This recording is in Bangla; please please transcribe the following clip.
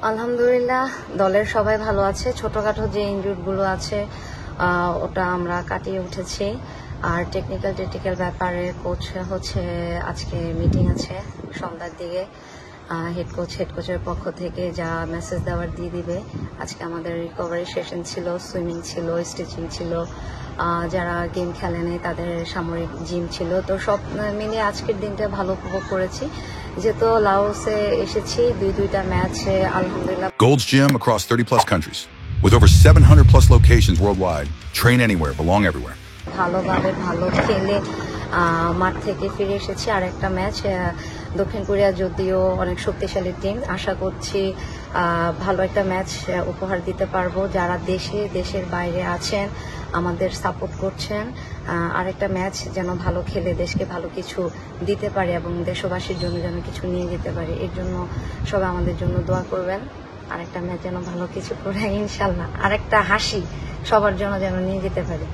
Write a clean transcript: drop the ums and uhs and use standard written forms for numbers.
আলহামদুলিল্লাহ দলের সবাই ভালো আছে। ছোটখাটো যে ইনজুরিগুলো আছে ওটা আমরা কাটিয়ে উঠেছি। আর টেকনিক্যাল ব্যাপারে কোচ হচ্ছে আজকে মিটিং আছে সন্ধ্যার দিকে। হেড কোচের পক্ষ থেকে যা মেসেজ দেওয়ার দিয়ে দিবে। আজকে আমাদের রিকভারি সেশন ছিল, সুইমিং ছিল, স্টিচিং ছিল, যারা গেম খেলেনি তাদের সামরিক জিম ছিল। তো সব মিলিয়ে আজকের দিনটা ভালো উপভোগ করেছি। যেহেতু লাওসে এসেছি দুইটা ম্যাচে আলহামদুলিল্লাহ। Gold's Gym across 30 plus countries with over 700 plus locations worldwide. Train anywhere, belong everywhere. ভালোভাবে ভালো খেলে মাঠ থেকে ফিরে এসেছি। আর একটা ম্যাচ দক্ষিণ কোরিয়া যদিও অনেক শক্তিশালী টিম, আশা করছি ভালো একটা ম্যাচ উপহার দিতে পারবো। যারা দেশের বাইরে আছেন আমাদের সাপোর্ট করছেন, আরেকটা ম্যাচ যেন ভালো খেলে দেশকে ভালো কিছু দিতে পারে এবং দেশবাসীর জন্য যেন কিছু নিয়ে যেতে পারে। এর জন্য সবাই আমাদের জন্য দোয়া করবেন। আরেকটা ম্যাচ যেন ভালো কিছু করে ইনশাল্লাহ আরেকটা হাসি সবার জন্য যেন নিয়ে যেতে পারে।